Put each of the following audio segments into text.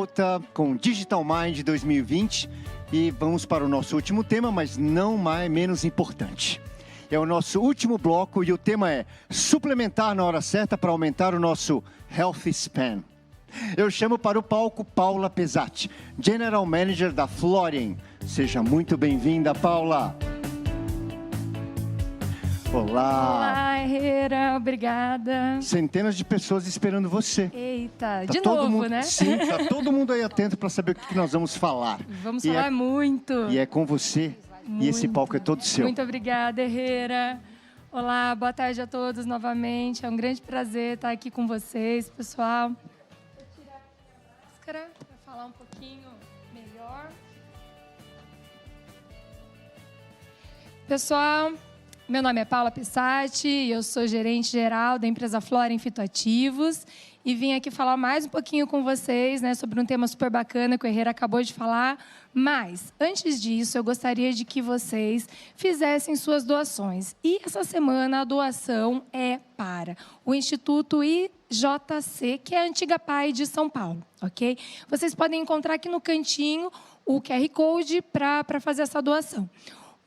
volta com Digital Mind 2020 e vamos para o nosso último tema, mas não mais menos importante. É o nosso último bloco e o tema é suplementar na hora certa para aumentar o nosso Health Span. Eu chamo para o palco Paula Pesatti, General Manager da Florian. Seja muito bem-vinda, Paula. Olá! Olá, Herrera, obrigada. Centenas de pessoas esperando você. Eita, Tá de todo novo, mundo, né? Sim, tá todo mundo aí atento para saber o que nós vamos falar. Vamos falar muito. E é com você, e esse palco é todo seu. Muito obrigada, Herrera. Olá, boa tarde a todos novamente. É um grande prazer estar aqui com vocês, pessoal. Vou tirar a máscara para falar um pouquinho melhor. Pessoal, meu nome é Paula Pesatti, eu sou gerente geral da empresa Florian Fitoativos e vim aqui falar mais um pouquinho com vocês, né, sobre um tema super bacana que o Herrera acabou de falar. Mas, antes disso, eu gostaria de que vocês fizessem suas doações. E essa semana a doação é para o Instituto IJC, que é a antiga PAI de São Paulo, ok? Vocês podem encontrar aqui no cantinho o QR Code para fazer essa doação.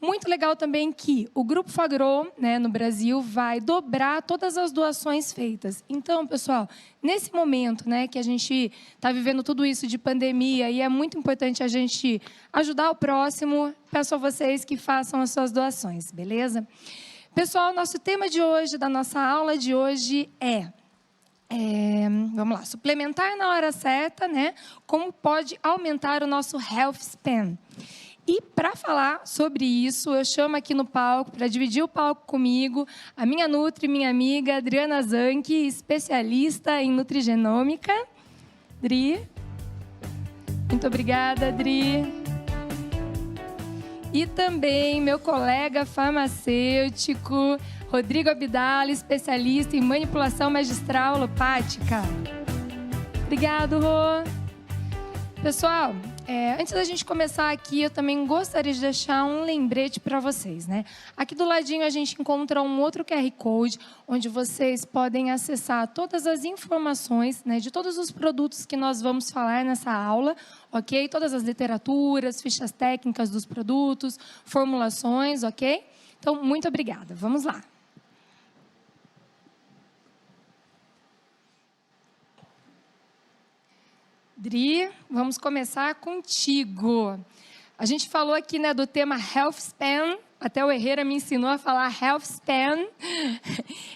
Muito legal também que o Grupo Fagro, né, no Brasil, vai dobrar todas as doações feitas. Então, pessoal, nesse momento, né, que a gente está vivendo tudo isso de pandemia e é muito importante a gente ajudar o próximo, peço a vocês que façam as suas doações, beleza? Pessoal, nosso tema de hoje, da nossa aula de hoje vamos lá, suplementar na hora certa, né? Como pode aumentar o nosso Health Span. E para falar sobre isso, eu chamo aqui no palco, para dividir o palco comigo, a minha Nutri, minha amiga Adriana Zanchi, especialista em nutrigenômica. Dri. Muito obrigada, Dri. E também meu colega farmacêutico, Rodrigo Abdala, especialista em manipulação magistral alopática. Obrigado, Rô. Pessoal, antes da gente começar aqui, eu também gostaria de deixar um lembrete para vocês, né? Aqui do ladinho a gente encontra um outro QR Code, onde vocês podem acessar todas as informações, né, de todos os produtos que nós vamos falar nessa aula, ok? Todas as literaturas, fichas técnicas dos produtos, formulações, ok? Então, muito obrigada. Vamos lá. Dri, vamos começar contigo. A gente falou aqui, né, do tema Health Span, até o Herrera me ensinou a falar Health Span.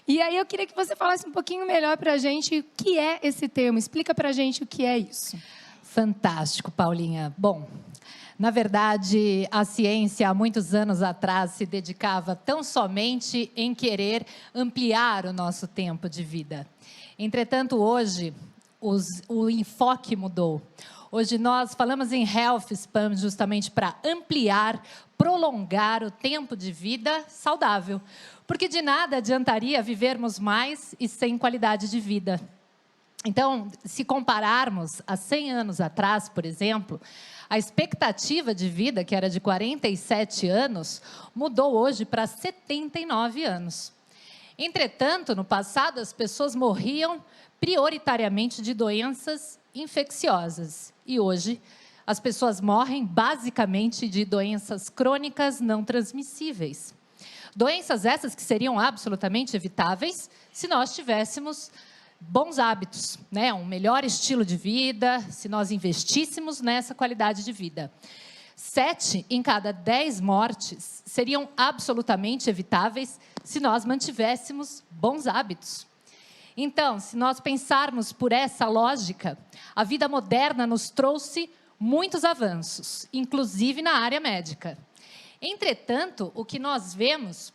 E aí eu queria que você falasse um pouquinho melhor para a gente o que é esse termo. Explica para a gente o que é isso. Fantástico, Paulinha. Bom, na verdade, a ciência, há muitos anos atrás, se dedicava tão somente em querer ampliar o nosso tempo de vida. Entretanto, hoje, o enfoque mudou. Hoje nós falamos em Health Span justamente para ampliar, prolongar o tempo de vida saudável. Porque de nada adiantaria vivermos mais e sem qualidade de vida. Então, se compararmos a 100 anos atrás, por exemplo, a expectativa de vida, que era de 47 anos, mudou hoje para 79 anos. Entretanto, no passado, as pessoas morriam prioritariamente de doenças infecciosas. E hoje, as pessoas morrem basicamente de doenças crônicas não transmissíveis. Doenças essas que seriam absolutamente evitáveis se nós tivéssemos bons hábitos, né? Um melhor estilo de vida, se nós investíssemos nessa qualidade de vida. 7 em cada 10 mortes seriam absolutamente evitáveis se nós mantivéssemos bons hábitos. Então, se nós pensarmos por essa lógica, a vida moderna nos trouxe muitos avanços, inclusive na área médica. Entretanto, o que nós vemos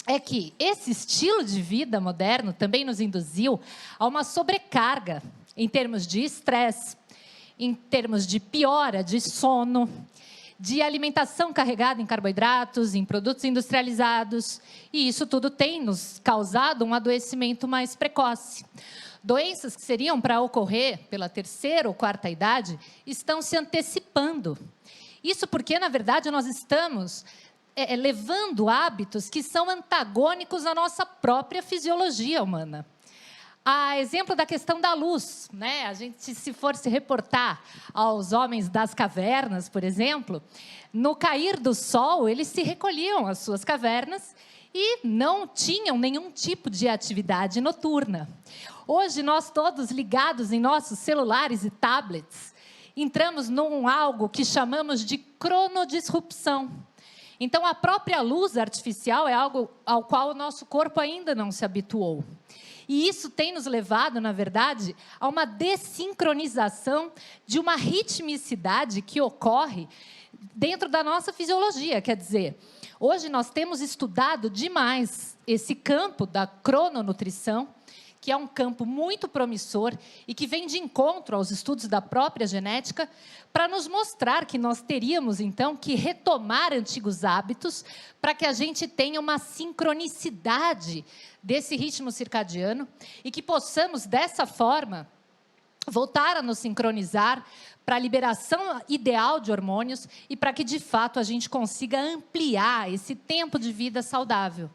é que esse estilo de vida moderno também nos induziu a uma sobrecarga em termos de estresse, em termos de piora de sono, de alimentação carregada em carboidratos, em produtos industrializados, e isso tudo tem nos causado um adoecimento mais precoce. Doenças que seriam para ocorrer pela 3ª ou 4ª idade estão se antecipando. Isso porque, na verdade, nós estamos levando hábitos que são antagônicos à nossa própria fisiologia humana. A exemplo da questão da luz, né? A gente, se for se reportar aos homens das cavernas, por exemplo, no cair do sol, eles se recolhiam às suas cavernas e não tinham nenhum tipo de atividade noturna. Hoje, nós todos ligados em nossos celulares e tablets, entramos num algo que chamamos de cronodisrupção. Então, a própria luz artificial é algo ao qual o nosso corpo ainda não se habituou. E isso tem nos levado, na verdade, a uma desincronização de uma ritmicidade que ocorre dentro da nossa fisiologia. Quer dizer, hoje nós temos estudado demais esse campo da crononutrição, que é um campo muito promissor e que vem de encontro aos estudos da própria genética, para nos mostrar que nós teríamos, então, que retomar antigos hábitos para que a gente tenha uma sincronicidade desse ritmo circadiano e que possamos, dessa forma, voltar a nos sincronizar para a liberação ideal de hormônios e para que, de fato, a gente consiga ampliar esse tempo de vida saudável.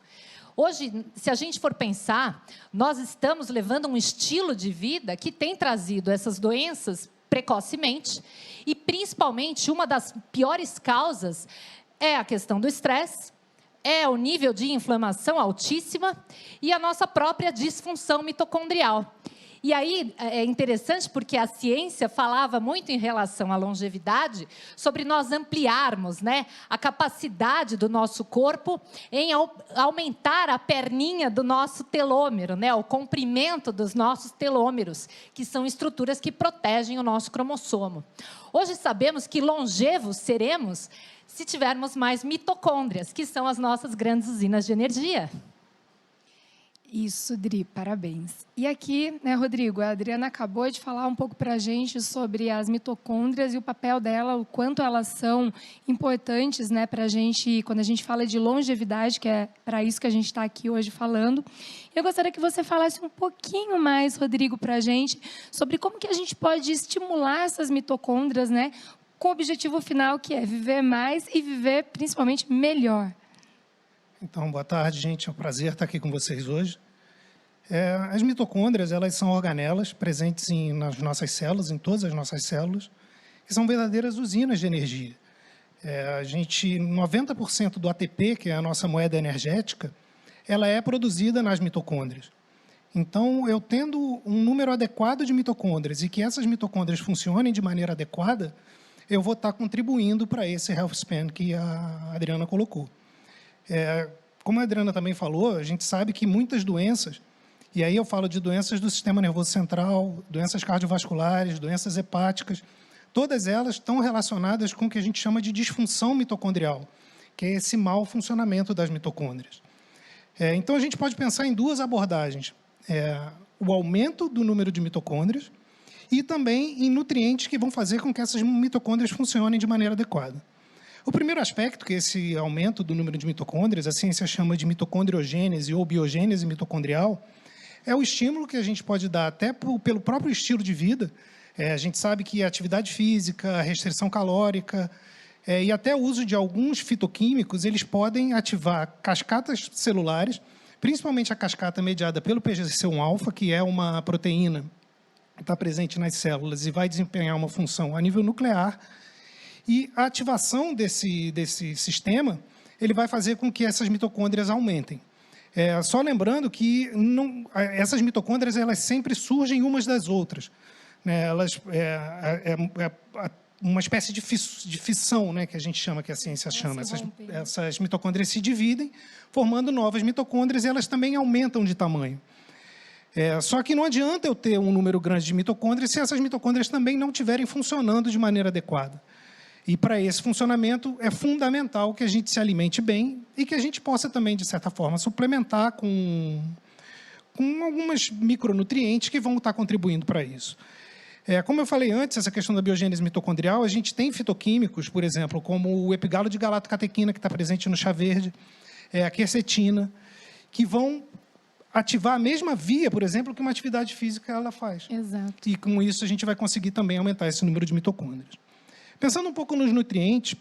Hoje, se a gente for pensar, nós estamos levando um estilo de vida que tem trazido essas doenças precocemente e, principalmente, uma das piores causas é a questão do estresse, é o nível de inflamação altíssima e a nossa própria disfunção mitocondrial. E aí é interessante porque a ciência falava muito em relação à longevidade, sobre nós ampliarmos, né, a capacidade do nosso corpo em aumentar a perninha do nosso telômero, né, o comprimento dos nossos telômeros, que são estruturas que protegem o nosso cromossomo. Hoje sabemos que longevos seremos se tivermos mais mitocôndrias, que são as nossas grandes usinas de energia. Isso, Dri, parabéns. E aqui, né, Rodrigo, a Adriana acabou de falar um pouco para a gente sobre as mitocôndrias e o papel dela, o quanto elas são importantes, né, para a gente, quando a gente fala de longevidade, que é para isso que a gente está aqui hoje falando. Eu gostaria que você falasse um pouquinho mais, Rodrigo, para a gente, sobre como que a gente pode estimular essas mitocôndrias, né, com o objetivo final, que é viver mais e viver, principalmente, melhor. Então, boa tarde, gente. É um prazer estar aqui com vocês hoje. As mitocôndrias, elas são organelas presentes nas nossas células, em todas as nossas células, que são verdadeiras usinas de energia. 90% do ATP, que é a nossa moeda energética, ela é produzida nas mitocôndrias. Então, eu tendo um número adequado de mitocôndrias e que essas mitocôndrias funcionem de maneira adequada, eu vou estar contribuindo para esse health span que a Adriana colocou. Como a Adriana também falou, a gente sabe que muitas doenças, e aí eu falo de doenças do sistema nervoso central, doenças cardiovasculares, doenças hepáticas, todas elas estão relacionadas com o que a gente chama de disfunção mitocondrial, que é esse mau funcionamento das mitocôndrias. Então, a gente pode pensar em duas abordagens. O aumento do número de mitocôndrias e também em nutrientes que vão fazer com que essas mitocôndrias funcionem de maneira adequada. O primeiro aspecto, que é esse aumento do número de mitocôndrias, a ciência chama de mitocondriogênese ou biogênese mitocondrial, é o estímulo que a gente pode dar até pelo próprio estilo de vida. A gente sabe que a atividade física, a restrição calórica e até o uso de alguns fitoquímicos, eles podem ativar cascatas celulares, principalmente a cascata mediada pelo PGC1-alfa, que é uma proteína que está presente nas células e vai desempenhar uma função a nível nuclear. E a ativação desse sistema, ele vai fazer com que essas mitocôndrias aumentem. Só lembrando que essas mitocôndrias, elas sempre surgem umas das outras, né? Elas uma espécie de fissão, né, que a gente chama, que a ciência chama. Essas mitocôndrias se dividem, formando novas mitocôndrias, e elas também aumentam de tamanho. Só que não adianta eu ter um número grande de mitocôndrias se essas mitocôndrias também não estiverem funcionando de maneira adequada. E, para esse funcionamento, é fundamental que a gente se alimente bem e que a gente possa também, de certa forma, suplementar com algumas micronutrientes que vão estar contribuindo para isso. Como eu falei antes, essa questão da biogênese mitocondrial, a gente tem fitoquímicos, por exemplo, como o epigalo de galatocatequina, que está presente no chá verde, a quercetina, que vão ativar a mesma via, por exemplo, que uma atividade física ela faz. Exato. E, com isso, a gente vai conseguir também aumentar esse número de mitocôndrias. Pensando um pouco nos nutrientes,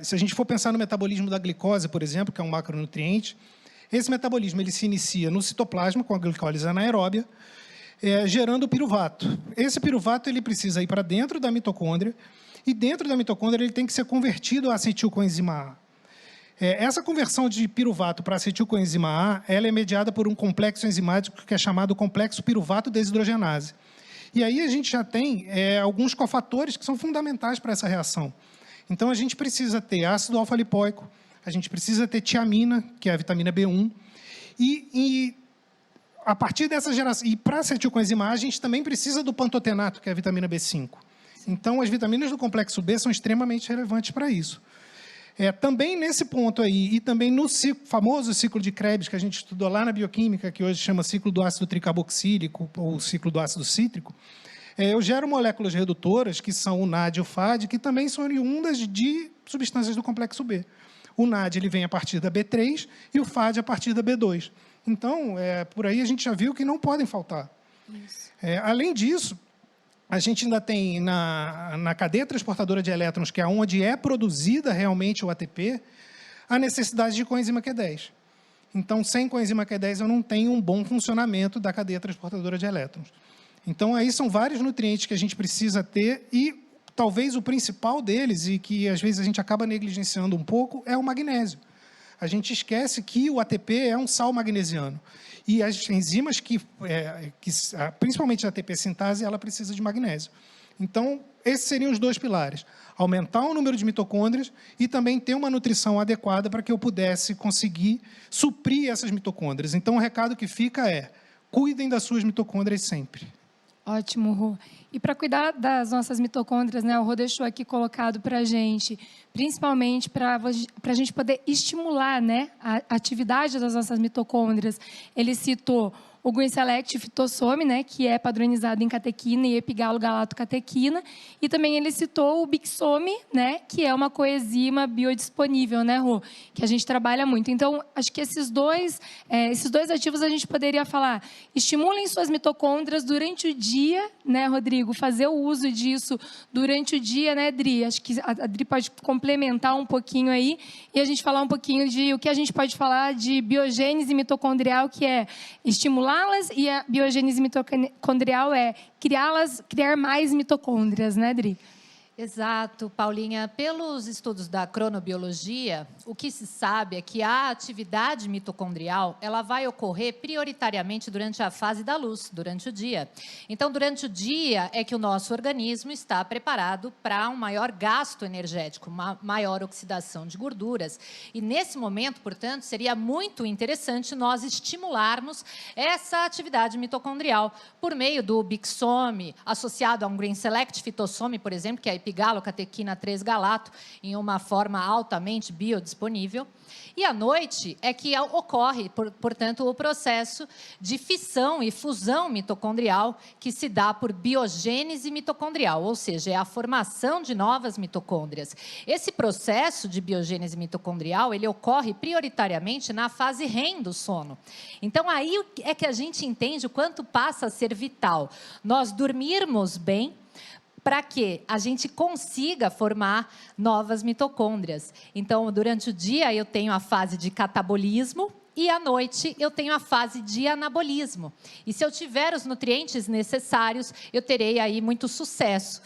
se a gente for pensar no metabolismo da glicose, por exemplo, que é um macronutriente, Esse metabolismo ele se inicia no citoplasma, com a glicólise anaeróbia, gerando o piruvato. Esse piruvato ele precisa ir para dentro da mitocôndria, e dentro da mitocôndria ele tem que ser convertido a acetilcoenzima A. Essa conversão de piruvato para acetilcoenzima A ela é mediada por um complexo enzimático que é chamado complexo piruvato desidrogenase. E aí a gente já tem alguns cofatores que são fundamentais para essa reação. Então, a gente precisa ter ácido alfa-lipoico, a gente precisa ter tiamina, que é a vitamina B1, e a partir dessa geração, e para acetilcoenzima A, a gente também precisa do pantotenato, que é a vitamina B5. Então, as vitaminas do complexo B são extremamente relevantes para isso. Também nesse ponto aí, e também no famoso ciclo de Krebs, que a gente estudou lá na bioquímica, que hoje chama ciclo do ácido tricarboxílico, ou ciclo do ácido cítrico, eu gero moléculas redutoras, que são o NAD e o FAD, que também são oriundas de substâncias do complexo B. O NAD ele vem a partir da B3 e o FAD a partir da B2. Então, por aí a gente já viu que não podem faltar. Além disso, a gente ainda tem na cadeia transportadora de elétrons, que é onde é produzida realmente o ATP, a necessidade de coenzima Q10. Então, sem coenzima Q10, eu não tenho um bom funcionamento da cadeia transportadora de elétrons. Então, aí são vários nutrientes que a gente precisa ter e talvez o principal deles, e que às vezes a gente acaba negligenciando um pouco, é o magnésio. A gente esquece que o ATP é um sal magnesiano. E as enzimas principalmente a ATP sintase, ela precisa de magnésio. Então, esses seriam os dois pilares. Aumentar o número de mitocôndrias e também ter uma nutrição adequada para que eu pudesse conseguir suprir essas mitocôndrias. Então, o recado que fica é: cuidem das suas mitocôndrias sempre. Ótimo, Rô. E para cuidar das nossas mitocôndrias, né, o Rô deixou aqui colocado para a gente, principalmente para a gente poder estimular, né, a atividade das nossas mitocôndrias. Ele citou o Green Select Fitossome, né, que é padronizado em catequina e epigalo-galatocatequina, e também ele citou o Bixome, né, que é uma coenzima biodisponível, né, Rô, que a gente trabalha muito. Então, acho que esses dois ativos a gente poderia falar: estimulem suas mitocôndrias durante o dia, né, Rodrigo, fazer o uso disso durante o dia, né, Dri? Acho que a Dri pode complementar um pouquinho aí e a gente falar um pouquinho de o que a gente pode falar de biogênese mitocondrial, que é estimular, e a biogênese mitocondrial é criar mais mitocôndrias, né, Dri? Exato, Paulinha. Pelos estudos da cronobiologia, o que se sabe é que a atividade mitocondrial ela vai ocorrer prioritariamente durante a fase da luz, durante o dia. Então, durante o dia é que o nosso organismo está preparado para um maior gasto energético, uma maior oxidação de gorduras. E nesse momento, portanto, seria muito interessante nós estimularmos essa atividade mitocondrial por meio do Bixome, associado a um Green Select Fitossome, por exemplo, que é epigalo-catequina 3-galato, em uma forma altamente biodisponível. E à noite é que ocorre, portanto, o processo de fissão e fusão mitocondrial, que se dá por biogênese mitocondrial, ou seja, é a formação de novas mitocôndrias. Esse processo de biogênese mitocondrial, ele ocorre prioritariamente na fase REM do sono. Então, aí é que a gente entende o quanto passa a ser vital nós dormirmos bem, para que a gente consiga formar novas mitocôndrias. Então, durante o dia, eu tenho a fase de catabolismo e, à noite, eu tenho a fase de anabolismo. E se eu tiver os nutrientes necessários, eu terei aí muito sucesso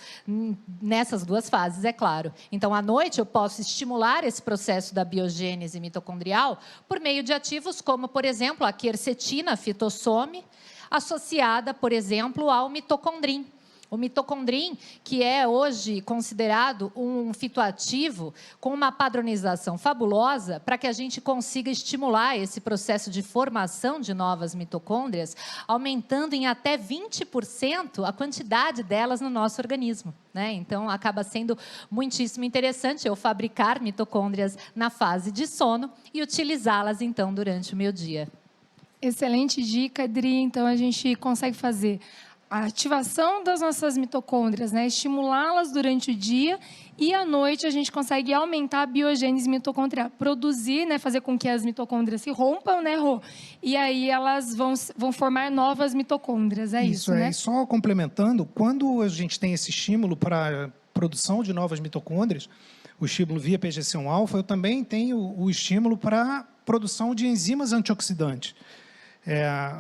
nessas duas fases, é claro. Então, à noite, eu posso estimular esse processo da biogênese mitocondrial por meio de ativos como, por exemplo, a quercetina fitossome, associada, por exemplo, ao mitocondrim. O mitocondrim, que é hoje considerado um fitoativo com uma padronização fabulosa para que a gente consiga estimular esse processo de formação de novas mitocôndrias, aumentando em até 20% a quantidade delas no nosso organismo, né? Então, acaba sendo muitíssimo interessante eu fabricar mitocôndrias na fase de sono e utilizá-las, então, durante o meu dia. Excelente dica, Dri. Então, a gente consegue fazer a ativação das nossas mitocôndrias, né? Estimulá-las durante o dia, e à noite a gente consegue aumentar a biogênese mitocondrial, produzir, né? Fazer com que as mitocôndrias se rompam, né, Rô? E aí elas vão formar novas mitocôndrias, isso, né? E só complementando, quando a gente tem esse estímulo para a produção de novas mitocôndrias, o estímulo via PGC1-alfa, eu também tenho o estímulo para a produção de enzimas antioxidantes.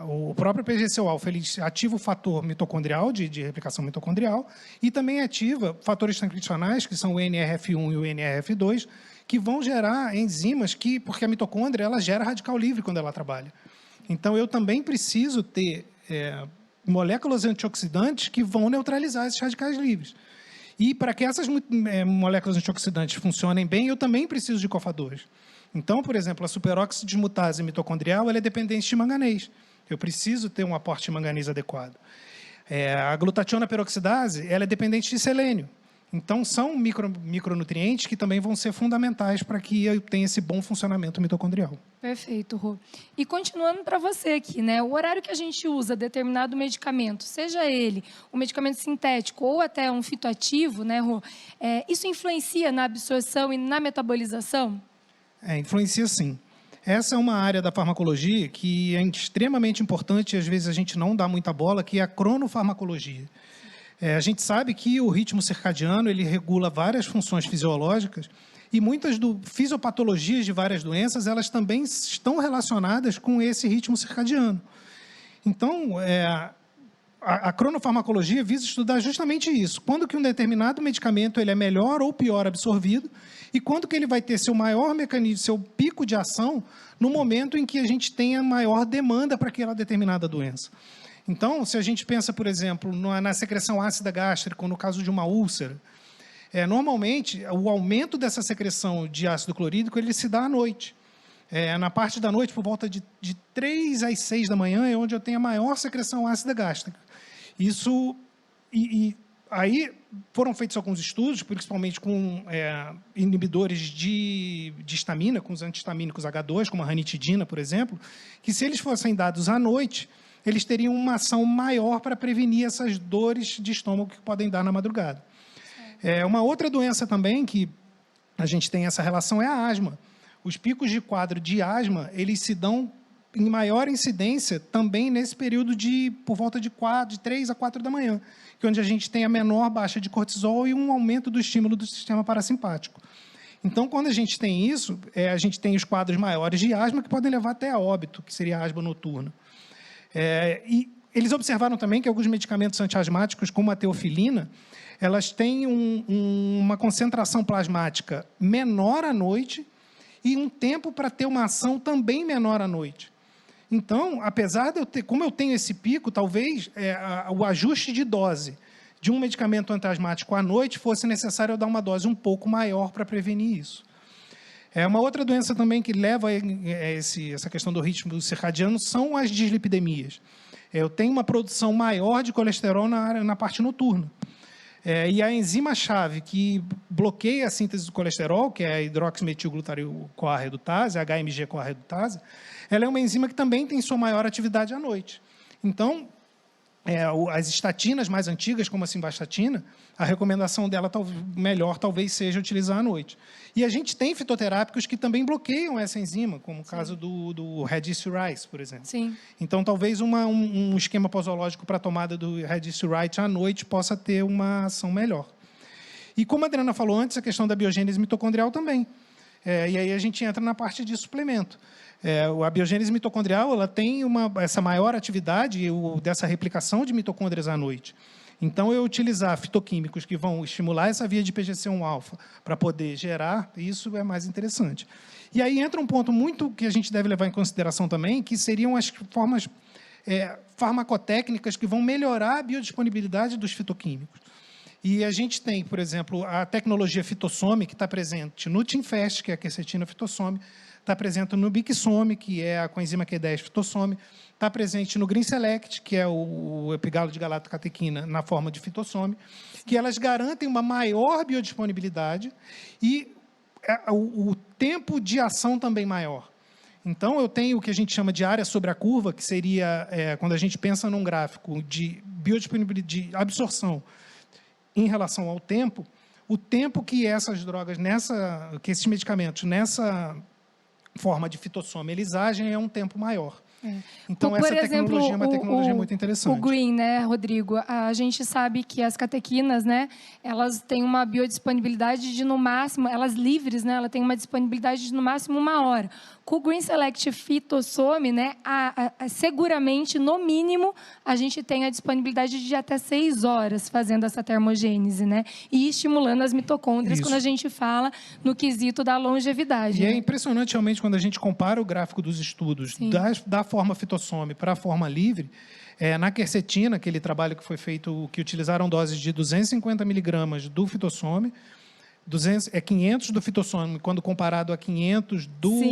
O próprio PGC-alfa ele ativa o fator mitocondrial, de replicação mitocondrial, e também ativa fatores transcricionais, que são o NRF1 e o NRF2, que vão gerar enzimas porque a mitocôndria ela gera radical livre quando ela trabalha. Então, eu também preciso ter moléculas antioxidantes que vão neutralizar esses radicais livres. E para que essas moléculas antioxidantes funcionem bem, eu também preciso de cofadores. Então, por exemplo, a superoxidismutase mitocondrial ela é dependente de manganês. Eu preciso ter um aporte de manganês adequado. A glutationa peroxidase ela é dependente de selênio. Então, são micronutrientes que também vão ser fundamentais para que eu tenha esse bom funcionamento mitocondrial. Perfeito, Rô. E continuando para você aqui, né? O horário que a gente usa determinado medicamento, seja ele um medicamento sintético ou até um fitoativo, né, Rô? Isso influencia na absorção e na metabolização? Influencia sim. Essa é uma área da farmacologia que é extremamente importante e às vezes a gente não dá muita bola, que é a cronofarmacologia. A gente sabe que o ritmo circadiano ele regula várias funções fisiológicas e muitas fisiopatologias de várias doenças elas também estão relacionadas com esse ritmo circadiano. Então, a cronofarmacologia visa estudar justamente isso. Quando que um determinado medicamento ele é melhor ou pior absorvido e quando que ele vai ter seu maior mecanismo, seu pico de ação no momento em que a gente tenha maior demanda para aquela determinada doença. Então, se a gente pensa, por exemplo, na secreção ácida gástrica, ou no caso de uma úlcera, normalmente, o aumento dessa secreção de ácido clorídrico ele se dá à noite. Na parte da noite, por volta de 3 às 6 da manhã, é onde eu tenho a maior secreção ácida gástrica. Isso, aí foram feitos alguns estudos, principalmente com inibidores de histamina, com os antihistamínicos H2, como a ranitidina, por exemplo, que se eles fossem dados à noite, eles teriam uma ação maior para prevenir essas dores de estômago que podem dar na madrugada. Uma outra doença também que a gente tem essa relação é a asma. Os picos de quadro de asma, eles se dão em maior incidência também nesse período por volta de 3 a 4 da manhã, que é onde a gente tem a menor baixa de cortisol e um aumento do estímulo do sistema parasimpático. Então, quando a gente tem isso, a gente tem os quadros maiores de asma que podem levar até a óbito, que seria a asma noturna. E eles observaram também que alguns medicamentos antiasmáticos, como a teofilina, elas têm uma concentração plasmática menor à noite e um tempo para ter uma ação também menor à noite. Então, apesar de como eu tenho esse pico, talvez o ajuste de dose de um medicamento antiasmático à noite fosse necessário eu dar uma dose um pouco maior para prevenir isso. Uma outra doença também que leva a essa questão do ritmo circadiano são as dislipidemias. Eu tenho uma produção maior de colesterol na parte noturna. E a enzima-chave que bloqueia a síntese do colesterol, que é a hidroximetilglutarico-CoA-redutase, a HMG-CoA-redutase, ela é uma enzima que também tem sua maior atividade à noite. Então, as estatinas mais antigas, como a simvastatina, a recomendação dela melhor talvez seja utilizar à noite. E a gente tem fitoterápicos que também bloqueiam essa enzima, como o caso do Redis-Rice, por exemplo. Sim. Então, talvez um esquema posológico para a tomada do Redis-Rice à noite possa ter uma ação melhor. E como a Adriana falou antes, a questão da biogênese mitocondrial também. E aí a gente entra na parte de suplemento. A biogênese mitocondrial ela tem essa maior atividade dessa replicação de mitocôndrias à noite. Então, eu utilizar fitoquímicos que vão estimular essa via de PGC1-alfa para poder gerar, isso é mais interessante. E aí entra um ponto muito que a gente deve levar em consideração também, que seriam as formas farmacotécnicas que vão melhorar a biodisponibilidade dos fitoquímicos. E a gente tem, por exemplo, a tecnologia Fitossome, que está presente no Timfest, que é a quercetina Fitossome, está presente no Bixome, que é a coenzima Q10 Fitossome, está presente no Green Select, que é o epigalo de galactocatequina na forma de fitossome, que elas garantem uma maior biodisponibilidade e o tempo de ação também maior. Então, eu tenho o que a gente chama de área sobre a curva, que seria, quando a gente pensa num gráfico de biodisponibilidade, de absorção em relação ao tempo, o tempo que essas drogas, que esses medicamentos, nessa forma de fitossome, eles agem é um tempo maior. Então, Por essa exemplo, tecnologia é uma tecnologia muito interessante. O green, né, Rodrigo? A gente sabe que as catequinas, né, elas têm uma biodisponibilidade de, no máximo, elas livres, né, ela tem uma disponibilidade de, no máximo, 1 hora. Com o Green Select Phytosome, né, seguramente, no mínimo, a gente tem a disponibilidade de até 6 horas fazendo essa termogênese, né, e estimulando as mitocôndrias quando a gente fala no quesito da longevidade. E né? é impressionante, realmente, quando a gente compara o gráfico dos estudos da forma fitossome para a forma livre. Na quercetina, aquele trabalho que foi feito, que utilizaram doses de 250 miligramas do fitossome, 500 do fitossome, quando comparado a 500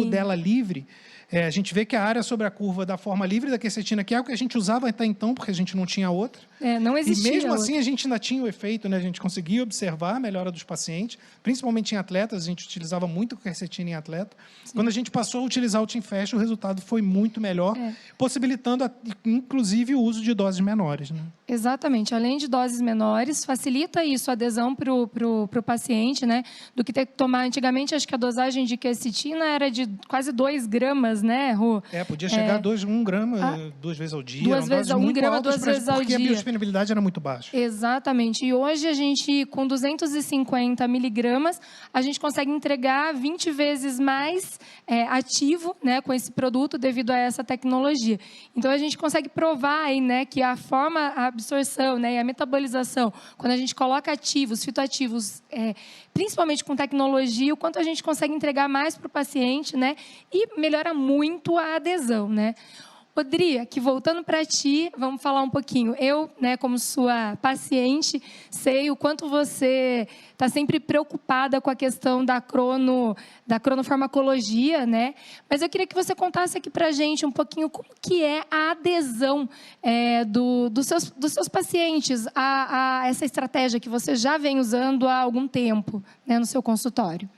dela livre, a gente vê que a área sobre a curva da forma livre da quercetina, que é o que a gente usava até então, porque a gente não tinha outra. Não existia. E mesmo outra. assim, a gente ainda tinha o efeito, né? A gente conseguia observar a melhora dos pacientes, principalmente em atletas, a gente utilizava muito quercetina em atleta. Sim. Quando a gente passou a utilizar o TeamFast, o resultado foi muito melhor, possibilitando, inclusive, o uso de doses menores. Né? Exatamente. Além de doses menores, facilita isso, a adesão para o paciente, né? Do que ter que tomar. Antigamente, acho que a dosagem de quercetina era de quase 2 gramas, né, Rô? Podia chegar a 1 grama 2 vezes ao dia. 2 vezes, 1 grama 2 vezes ao dia. Porque a biodisponibilidade era muito baixa. Exatamente. E hoje, a gente, com 250 miligramas, a gente consegue entregar 20 vezes mais ativo, né, com esse produto, devido a essa tecnologia. Então, a gente consegue provar aí, né, que a forma, a absorção, né, e a metabolização, quando a gente coloca ativos, fitoativos, principalmente com tecnologia, o quanto a gente consegue entregar mais para o paciente, né, e melhora muito a adesão, né. Rodri, aqui voltando para ti, vamos falar um pouquinho. Eu, né, como sua paciente, sei o quanto você está sempre preocupada com a questão da cronofarmacologia, né? Mas eu queria que você contasse aqui para a gente um pouquinho como que é a adesão dos seus pacientes a essa estratégia que você já vem usando há algum tempo, né, no seu consultório.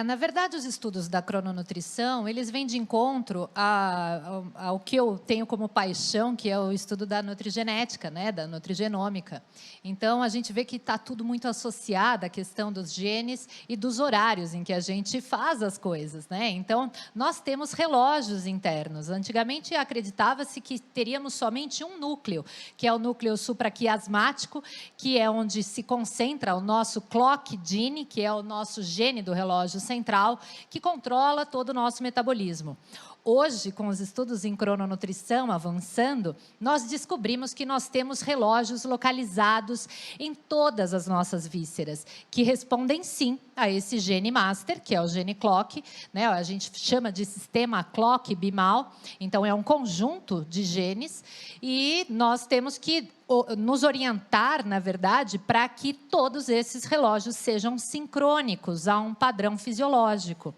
Na verdade, os estudos da crononutrição, eles vêm de encontro ao que eu tenho como paixão, que é o estudo da nutrigenética, né, da nutrigenômica. Então, a gente vê que está tudo muito associado à questão dos genes e dos horários em que a gente faz as coisas, né? Então, nós temos relógios internos. Antigamente, acreditava-se que teríamos somente um núcleo, que é o núcleo supraquiasmático, que é onde se concentra o nosso clock gene, que é o nosso gene do relógio central, que controla todo o nosso metabolismo. Hoje, com os estudos em crononutrição avançando, nós descobrimos que nós temos relógios localizados em todas as nossas vísceras, que respondem sim a esse gene master, que é o gene clock, né? A gente chama de sistema clock bimal, então é um conjunto de genes, e nós temos que nos orientar, na verdade, para que todos esses relógios sejam sincrônicos a um padrão fisiológico.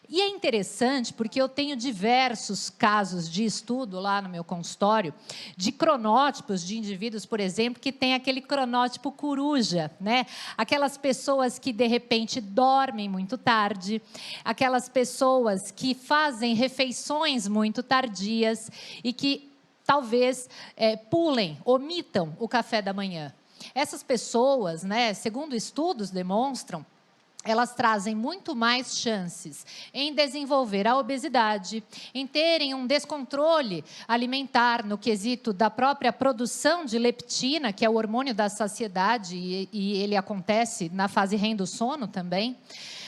E é interessante porque eu tenho diversos casos de estudo lá no meu consultório de cronótipos de indivíduos, por exemplo, que tem aquele cronótipo coruja, né? Aquelas pessoas que, de repente, dormem muito tarde, aquelas pessoas que fazem refeições muito tardias e que talvez pulem, omitam o café da manhã. Essas pessoas, né, segundo estudos demonstram, elas trazem muito mais chances em desenvolver a obesidade, em terem um descontrole alimentar no quesito da própria produção de leptina, que é o hormônio da saciedade, e ele acontece na fase REM do sono também.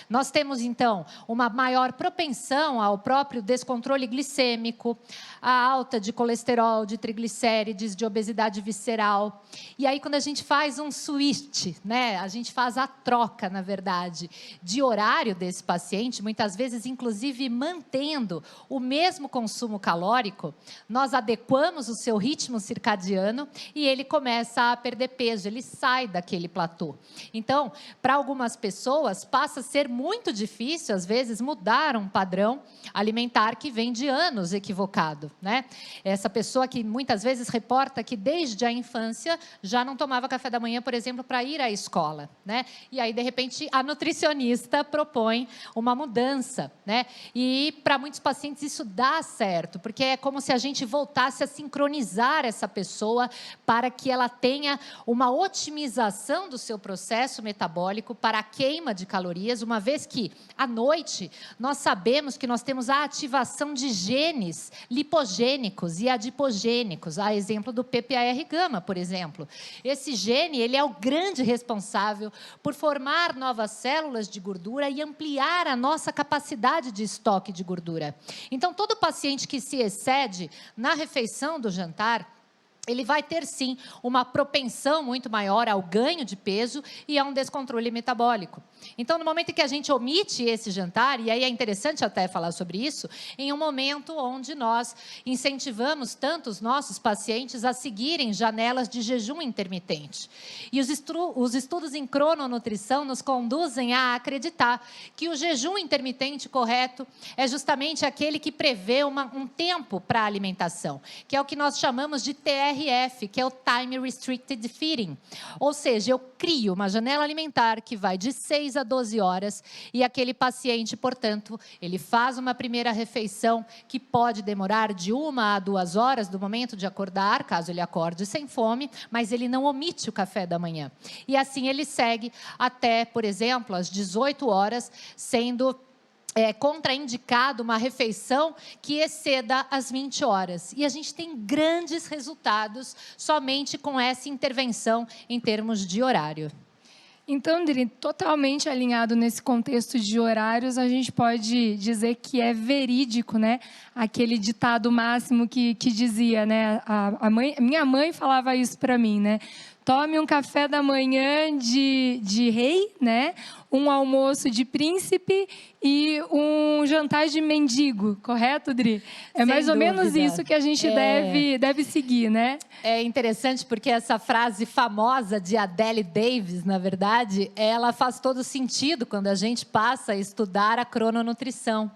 Nós temos, então, uma maior propensão ao próprio descontrole glicêmico, a alta de colesterol, de triglicérides, de obesidade visceral. E aí, quando a gente faz um switch, né, a gente faz a troca, na verdade, de horário desse paciente, muitas vezes, inclusive, mantendo o mesmo consumo calórico, nós adequamos o seu ritmo circadiano e ele começa a perder peso, ele sai daquele platô. Então, para algumas pessoas, passa a ser muito difícil, às vezes, mudar um padrão alimentar que vem de anos equivocado, né? Essa pessoa que muitas vezes reporta que desde a infância já não tomava café da manhã, por exemplo, para ir à escola, né? E aí, de repente, a nutricionista propõe uma mudança, né? E para muitos pacientes isso dá certo, porque é como se a gente voltasse a sincronizar essa pessoa para que ela tenha uma otimização do seu processo metabólico para a queima de calorias, uma vez que, à noite, nós sabemos que nós temos a ativação de genes lipogênicos e adipogênicos, a exemplo do PPAR-gama, por exemplo. Esse gene, ele é o grande responsável por formar novas células de gordura e ampliar a nossa capacidade de estoque de gordura. Então, todo paciente que se excede na refeição do jantar, ele vai ter, sim, uma propensão muito maior ao ganho de peso e a um descontrole metabólico. Então, no momento em que a gente omite esse jantar, e aí é interessante até falar sobre isso, em um momento onde nós incentivamos tanto os nossos pacientes a seguirem janelas de jejum intermitente. E os estudos em crononutrição nos conduzem a acreditar que o jejum intermitente correto é justamente aquele que prevê um tempo para a alimentação, que é o que nós chamamos de TRF, que é o Time Restricted Feeding. Ou seja, eu crio uma janela alimentar que vai de 6 a 12 horas e aquele paciente, portanto, ele faz uma primeira refeição que pode demorar de 1 a 2 horas do momento de acordar, caso ele acorde sem fome, mas ele não omite o café da manhã. E assim ele segue até, por exemplo, às 18 horas, sendo contraindicado uma refeição que exceda as 20 horas. E a gente tem grandes resultados somente com essa intervenção em termos de horário. Então, Dri, totalmente alinhado nesse contexto de horários, a gente pode dizer que é verídico, né? Aquele ditado máximo que dizia, né? Minha mãe falava isso para mim, né? Tome um café da manhã de rei, né? Um almoço de príncipe e um jantar de mendigo, correto, Dri? É Sem mais ou dúvida. menos isso que a gente deve seguir, né? É interessante porque essa frase famosa de Adele Davis, na verdade, ela faz todo sentido quando a gente passa a estudar a crononutrição.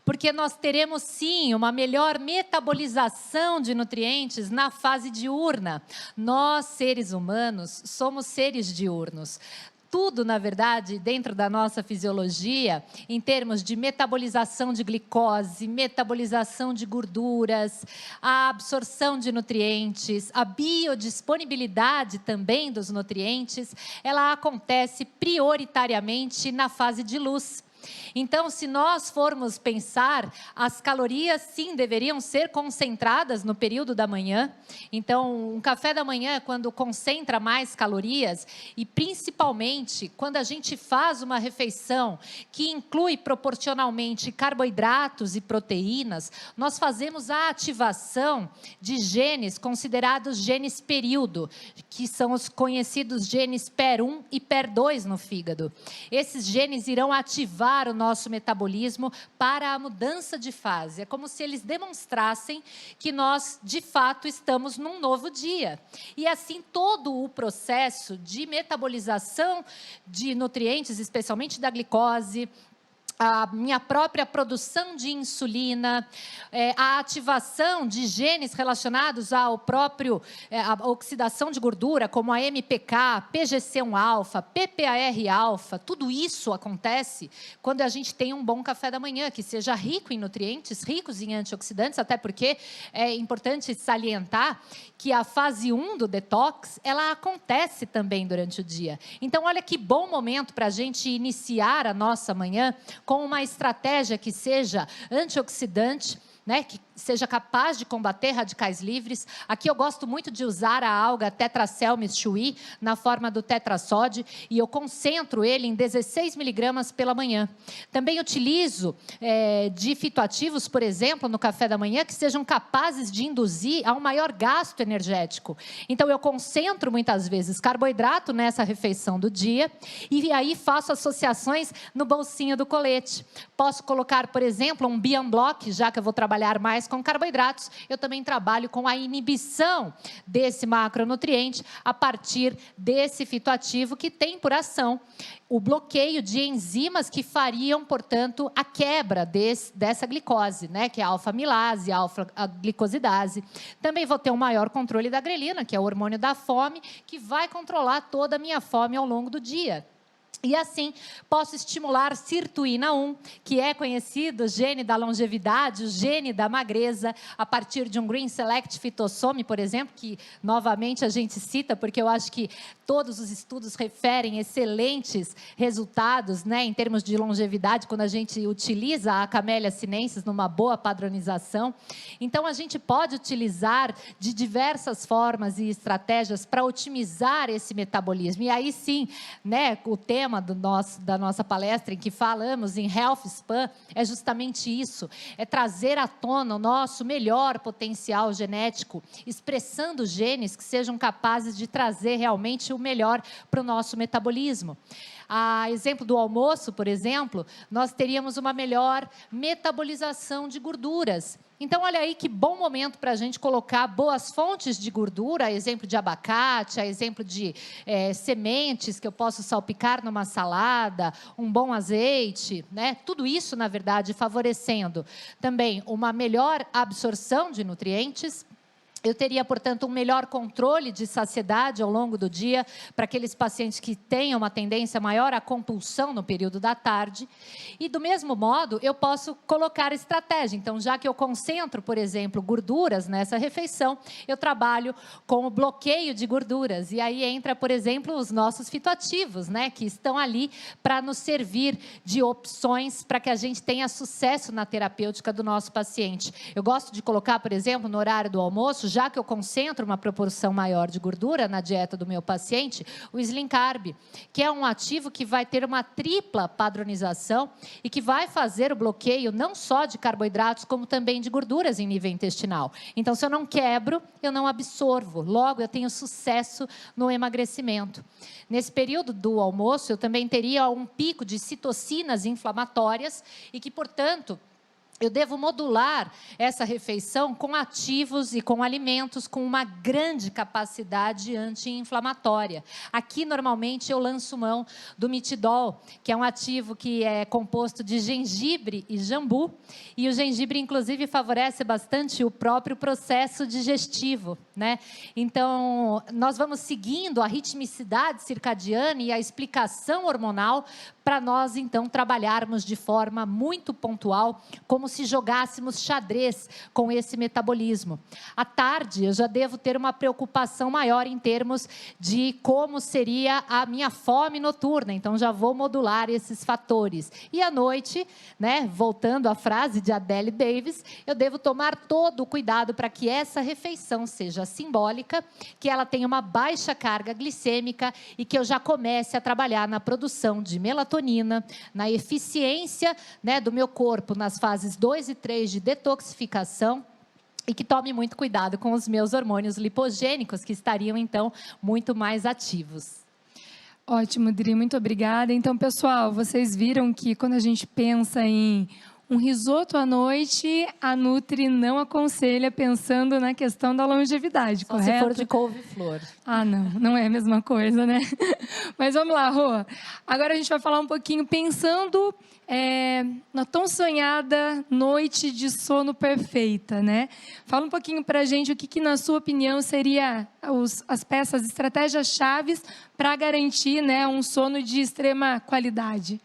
Porque nós teremos, sim, uma melhor metabolização de nutrientes na fase diurna. Nós, seres humanos, somos seres diurnos. Tudo, na verdade, dentro da nossa fisiologia, em termos de metabolização de glicose, metabolização de gorduras, a absorção de nutrientes, a biodisponibilidade também dos nutrientes, ela acontece prioritariamente na fase de luz. Então, se nós formos pensar, as calorias, sim, deveriam ser concentradas no período da manhã. Então, um café da manhã, quando concentra mais calorias, e principalmente quando a gente faz uma refeição que inclui proporcionalmente carboidratos e proteínas, nós fazemos a ativação de genes considerados genes período, que são os conhecidos genes PER1 e PER2 no fígado. Esses genes irão ativar o nosso metabolismo para a mudança de fase. É como se eles demonstrassem que nós, de fato, estamos num novo dia. E assim, todo o processo de metabolização de nutrientes, especialmente da glicose, a minha própria produção de insulina, a ativação de genes relacionados ao próprio, a oxidação de gordura, como a MPK, PGC1-alfa, PPAR-alfa, tudo isso acontece quando a gente tem um bom café da manhã, que seja rico em nutrientes, ricos em antioxidantes, até porque é importante salientar que a fase 1 do detox, ela acontece também durante o dia. Então, olha que bom momento para a gente iniciar a nossa manhã com uma estratégia que seja antioxidante, né, que seja capaz de combater radicais livres. Aqui eu gosto muito de usar a alga Tetracelmis shui na forma do tetrasode e eu concentro ele em 16 miligramas pela manhã. Também utilizo de fitoativos, por exemplo, no café da manhã, que sejam capazes de induzir a um maior gasto energético. Então eu concentro muitas vezes carboidrato nessa refeição do dia e aí faço associações no bolsinho do colete. Posso colocar, por exemplo, um Beyond Block, já que eu vou trabalhar mais com carboidratos, eu também trabalho com a inibição desse macronutriente a partir desse fitoativo que tem por ação o bloqueio de enzimas que fariam, portanto, a quebra dessa glicose, né, que é a alfa-amilase, a alfa-glicosidase. Também vou ter um maior controle da grelina, que é o hormônio da fome, que vai controlar toda a minha fome ao longo do dia. E assim, posso estimular sirtuína 1, que é conhecido, gene da longevidade, o gene da magreza, a partir de um Green Select Phytosome, por exemplo, que novamente a gente cita, porque eu acho que todos os estudos referem excelentes resultados, né, em termos de longevidade, quando a gente utiliza a Camellia sinensis numa boa padronização. Então, a gente pode utilizar de diversas formas e estratégias para otimizar esse metabolismo. E aí sim, né, o tema da nossa palestra, em que falamos em Health Span, é justamente isso, é trazer à tona o nosso melhor potencial genético, expressando genes que sejam capazes de trazer realmente o melhor para o nosso metabolismo. A exemplo do almoço, por exemplo, nós teríamos uma melhor metabolização de gorduras. Então, olha aí que bom momento para a gente colocar boas fontes de gordura, a exemplo de abacate, a exemplo de sementes que eu posso salpicar numa salada, um bom azeite, né? Tudo isso, na verdade, favorecendo também uma melhor absorção de nutrientes. Eu teria, portanto, um melhor controle de saciedade ao longo do dia para aqueles pacientes que tenham uma tendência maior à compulsão no período da tarde. E, do mesmo modo, eu posso colocar estratégia. Então, já que eu concentro, por exemplo, gorduras nessa refeição, eu trabalho com o bloqueio de gorduras. E aí entra, por exemplo, os nossos fitoativos, né, que estão ali para nos servir de opções para que a gente tenha sucesso na terapêutica do nosso paciente. Eu gosto de colocar, por exemplo, no horário do almoço, já que eu concentro uma proporção maior de gordura na dieta do meu paciente, o Slim Carb, que é um ativo que vai ter uma tripla padronização e que vai fazer o bloqueio não só de carboidratos, como também de gorduras em nível intestinal. Então, se eu não quebro, eu não absorvo. Logo, eu tenho sucesso no emagrecimento. Nesse período do almoço, eu também teria um pico de citocinas inflamatórias e que, portanto, eu devo modular essa refeição com ativos e com alimentos com uma grande capacidade anti-inflamatória. Aqui, normalmente, eu lanço mão do mitidol, que é um ativo que é composto de gengibre e jambu. E o gengibre, inclusive, favorece bastante o próprio processo digestivo, né? Então, nós vamos seguindo a ritmicidade circadiana e a explicação hormonal para nós, então, trabalharmos de forma muito pontual, como se jogássemos xadrez com esse metabolismo. À tarde, eu já devo ter uma preocupação maior em termos de como seria a minha fome noturna, então já vou modular esses fatores. E à noite, né, voltando à frase de Adele Davis, eu devo tomar todo o cuidado para que essa refeição seja simbólica, que ela tenha uma baixa carga glicêmica e que eu já comece a trabalhar na produção de melatonina, na eficiência, né, do meu corpo nas fases 2 e 3 de detoxificação, e que tome muito cuidado com os meus hormônios lipogênicos, que estariam, então, muito mais ativos. Ótimo, Dri, muito obrigada. Então, pessoal, vocês viram que quando a gente pensa em um risoto à noite, a Nutri não aconselha pensando na questão da longevidade, Só correto? se for de couve-flor. Ah, não é a mesma coisa, né? Mas vamos lá, Rô. Agora a gente vai falar um pouquinho pensando na tão sonhada noite de sono perfeita, né? Fala um pouquinho para a gente o que, na sua opinião, seria as peças, estratégias chaves para garantir, né, um sono de extrema qualidade.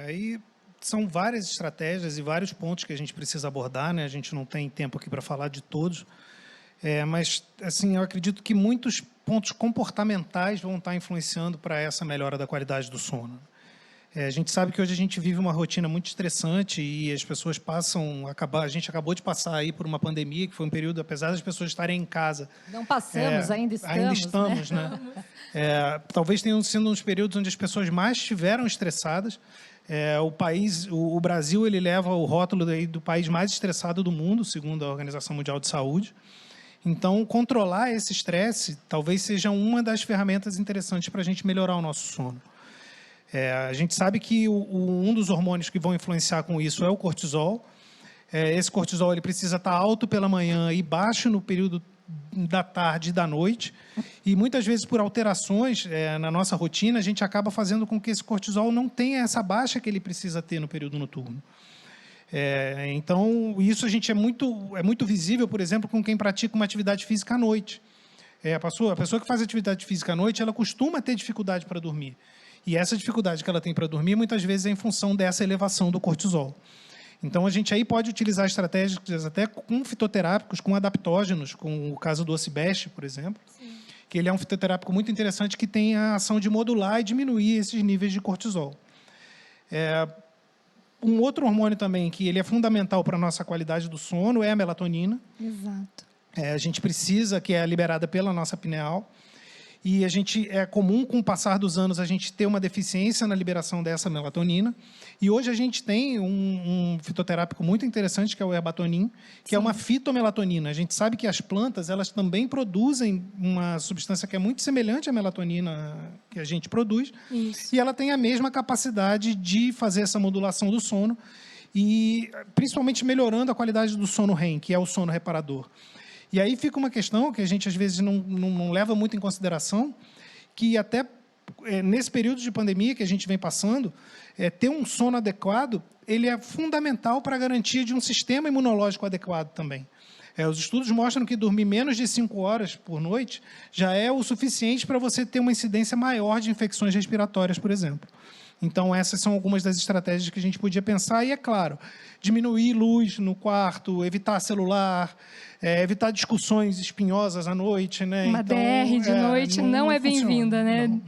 Aí são várias estratégias e vários pontos que a gente precisa abordar, né? A gente não tem tempo aqui para falar de todos, mas assim, eu acredito que muitos pontos comportamentais vão estar influenciando para essa melhora da qualidade do sono. A gente sabe que hoje a gente vive uma rotina muito estressante e as pessoas a gente acabou de passar aí por uma pandemia, que foi um período, apesar das pessoas estarem em casa... Não passamos, ainda estamos, né? Talvez tenham sido uns períodos onde as pessoas mais estiveram estressadas. O Brasil, ele leva o rótulo do país mais estressado do mundo, segundo a Organização Mundial de Saúde. Então, controlar esse estresse talvez seja uma das ferramentas interessantes para a gente melhorar o nosso sono. A gente sabe que um dos hormônios que vão influenciar com isso é o cortisol. Esse cortisol ele precisa estar alto pela manhã e baixo no período da tarde e da noite. E muitas vezes, por alterações na nossa rotina, a gente acaba fazendo com que esse cortisol não tenha essa baixa que ele precisa ter no período noturno. Então, isso a gente é muito visível, por exemplo, com quem pratica uma atividade física à noite. A pessoa que faz atividade física à noite, ela costuma ter dificuldade para dormir. E essa dificuldade que ela tem para dormir, muitas vezes é em função dessa elevação do cortisol. Então, a gente aí pode utilizar estratégias até com fitoterápicos, com adaptógenos, com o caso do Ocibeste, por exemplo, que ele é um fitoterápico muito interessante que tem a ação de modular e diminuir esses níveis de cortisol. Um outro hormônio também que ele é fundamental para a nossa qualidade do sono é a melatonina. Exato. A gente precisa, que é liberada pela nossa pineal. E é comum, com o passar dos anos, a gente ter uma deficiência na liberação dessa melatonina. E hoje a gente tem um fitoterápico muito interessante, que é o Herbatonin, que é uma fitomelatonina. A gente sabe que as plantas, elas também produzem uma substância que é muito semelhante à melatonina que a gente produz. Isso. E ela tem a mesma capacidade de fazer essa modulação do sono, e principalmente melhorando a qualidade do sono REM, que é o sono reparador. E aí fica uma questão que a gente, às vezes, não leva muito em consideração, que até nesse período de pandemia que a gente vem passando, ter um sono adequado, ele é fundamental para a garantia de um sistema imunológico adequado também. Os estudos mostram que dormir menos de 5 horas por noite já é o suficiente para você ter uma incidência maior de infecções respiratórias, por exemplo. Então, essas são algumas das estratégias que a gente podia pensar. E, é claro, diminuir luz no quarto, evitar celular, evitar discussões espinhosas à noite. Né? Uma então, DR de noite não é bem-vinda, né? Não.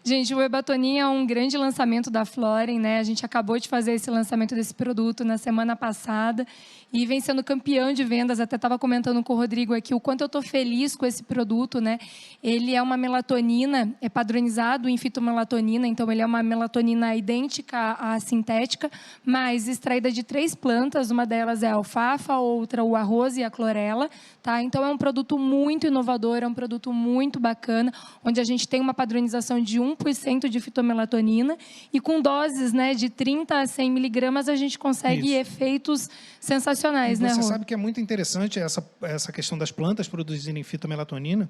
Gente, o Herbatonin é um grande lançamento da Floren, né? A gente acabou de fazer esse lançamento desse produto na semana passada e vem sendo campeão de vendas. Até estava comentando com o Rodrigo aqui o quanto eu estou feliz com esse produto, né? Ele é uma melatonina, é padronizado em fitomelatonina, então ele é uma melatonina idêntica à sintética, mas extraída de 3 plantas, uma delas é a alfafa, outra o arroz e a clorela, tá? Então é um produto muito inovador, é um produto muito bacana, onde a gente tem uma padronização de 1% de fitomelatonina e com doses, né, de 30 a 100 miligramas a gente consegue efeitos sensacionais, né, Rô? Você sabe que é muito interessante essa questão das plantas produzirem fitomelatonina.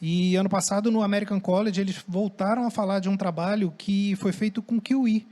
E ano passado, no American College, eles voltaram a falar de um trabalho que foi feito com kiwi.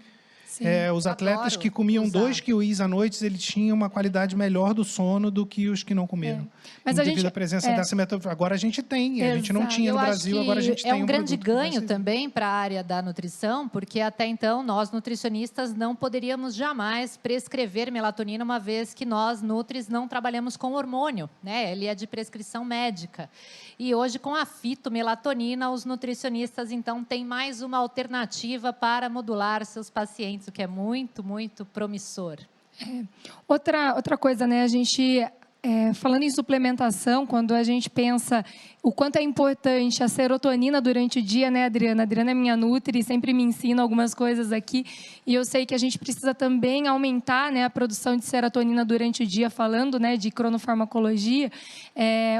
Sim, os atletas que comiam 2 kiwis à noite, eles tinham uma qualidade melhor do sono do que os que não comeram. Mas devido à presença dessa metaforina. Agora a gente tem, a gente não tinha no Brasil, agora a gente tem um grande produto ganho também para a área da nutrição, porque até então nós nutricionistas não poderíamos jamais prescrever melatonina, uma vez que nós nutris não trabalhamos com hormônio, né? Ele é de prescrição médica. E hoje, com a fitomelatonina, os nutricionistas então têm mais uma alternativa para modular seus pacientes, o que é muito, muito promissor. Outra coisa, né? A gente, falando em suplementação, quando a gente pensa o quanto é importante a serotonina durante o dia, né, Adriana? A Adriana é minha nutri, sempre me ensina algumas coisas aqui. E eu sei que a gente precisa também aumentar, né, a produção de serotonina durante o dia, falando, né, de cronofarmacologia.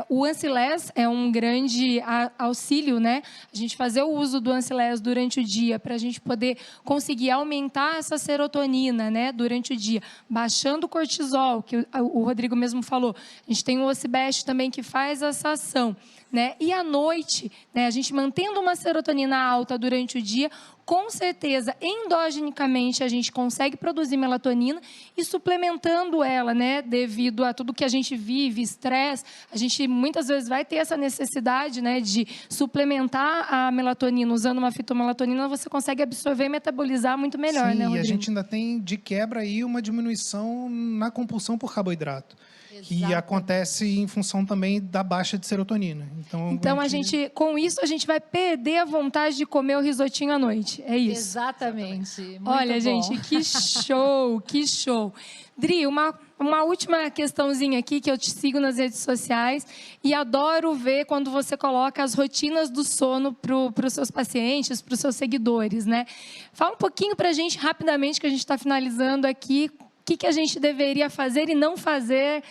O Ancilés é um grande auxílio, né? A gente fazer o uso do Ancilés durante o dia para a gente poder conseguir aumentar essa serotonina, né, durante o dia, baixando o cortisol, que o Rodrigo mesmo falou. A gente tem o Ocibeste também que faz essa ação, né? E à noite, né, a gente mantendo uma serotonina alta durante o dia, com certeza, endogenicamente, a gente consegue produzir melatonina e suplementando ela, né, devido a tudo que a gente vive, estresse, a gente muitas vezes vai ter essa necessidade, né, de suplementar a melatonina. Usando uma fitomelatonina, você consegue absorver e metabolizar muito melhor, né, Rodrigo? E a gente ainda tem, de quebra, aí uma diminuição na compulsão por carboidrato. Que acontece em função também da baixa de serotonina. Então a gente, com isso, a gente vai perder a vontade de comer o risotinho à noite. É isso. Exatamente. Muito Olha, bom. gente, que show, que show. Dri, uma última questãozinha aqui, que eu te sigo nas redes sociais e adoro ver quando você coloca as rotinas do sono para os seus pacientes, para os seus seguidores, né? Fala um pouquinho para a gente, rapidamente, que a gente está finalizando aqui, o que a gente deveria fazer e não fazer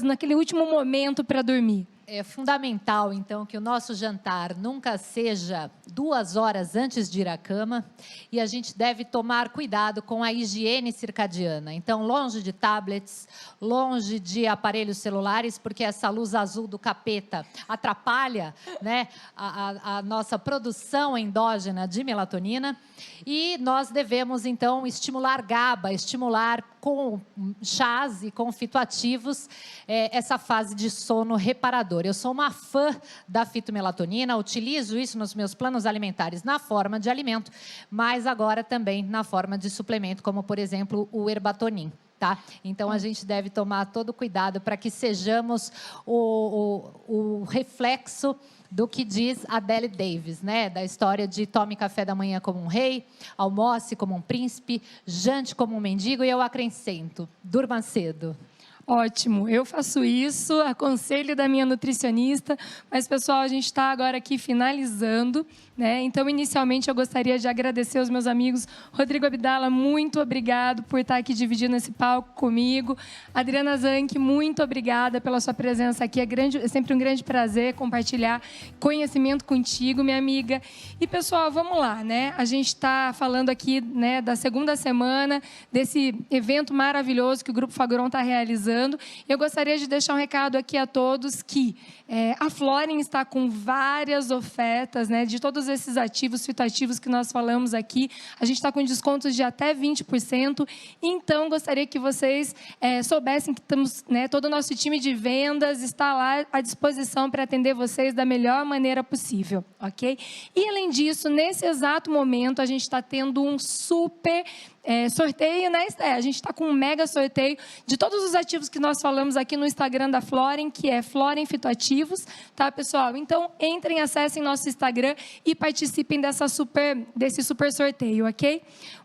naquele último momento para dormir. É fundamental, então, que o nosso jantar nunca seja 2 horas antes de ir à cama e a gente deve tomar cuidado com a higiene circadiana. Então, longe de tablets, longe de aparelhos celulares, porque essa luz azul do capeta atrapalha, né, a nossa produção endógena de melatonina. E nós devemos, então, estimular GABA, estimular com chás e com fitoativos essa fase de sono reparador. Eu sou uma fã da fitomelatonina, utilizo isso nos meus planos alimentares na forma de alimento, mas agora também na forma de suplemento, como, por exemplo, o Herbatonin. Tá? Então, a gente deve tomar todo cuidado para que sejamos o reflexo do que diz Adele Davis, né? Da história de tome café da manhã como um rei, almoce como um príncipe, jante como um mendigo, e eu acrescento, durma cedo. Ótimo, eu faço isso, aconselho da minha nutricionista, mas, pessoal, a gente está agora aqui finalizando, né? Então, inicialmente, eu gostaria de agradecer aos meus amigos. Rodrigo Abdala, muito obrigado por estar aqui dividindo esse palco comigo. Adriana Zanck, muito obrigada pela sua presença aqui. É sempre um grande prazer compartilhar conhecimento contigo, minha amiga. E, pessoal, vamos lá, né? A gente está falando aqui, né, da segunda semana desse evento maravilhoso que o Grupo Fagron está realizando. Eu gostaria de deixar um recado aqui a todos que a Floren está com várias ofertas, né, de todos esses ativos fitoativos que nós falamos aqui. A gente está com descontos de até 20%. Então, gostaria que vocês soubessem que estamos, né, todo o nosso time de vendas está lá à disposição para atender vocês da melhor maneira possível, ok? E, além disso, nesse exato momento, a gente está tendo um super sorteio, né, Esté? A gente está com um mega sorteio de todos os ativos que nós falamos aqui no Instagram da Floren, que é Floren Fitoativos, tá, pessoal? Então, entrem, acessem nosso Instagram e participem desse super sorteio, ok?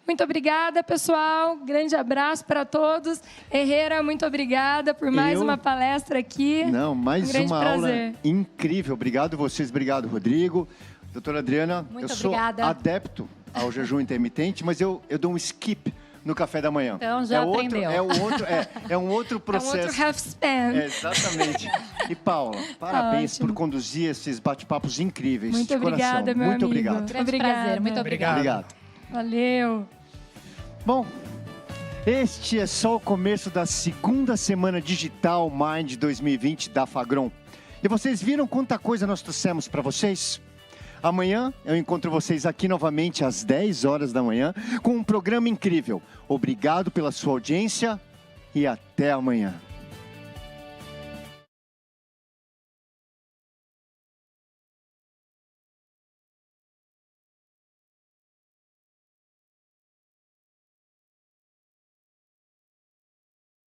Muito obrigada, pessoal. Grande abraço para todos. Herrera, muito obrigada por mais uma palestra aqui. Não, mais uma aula incrível. Obrigado vocês, obrigado, Rodrigo. Doutora Adriana, muito eu obrigada. Sou adepto ao jejum intermitente, mas eu dou um skip no café da manhã. Então já aprendeu. É um outro processo. É um outro half span. Exatamente. E, Paula, parabéns por conduzir esses bate-papos incríveis. Muito de coração. Obrigada, meu muito amigo. Obrigado. Grande prazer, muito obrigada. Obrigado. Valeu. Bom, este é só o começo da segunda semana digital Mind 2020 da Fagron. E vocês viram quanta coisa nós trouxemos para vocês? Amanhã eu encontro vocês aqui novamente às 10 horas da manhã com um programa incrível. Obrigado pela sua audiência e até amanhã.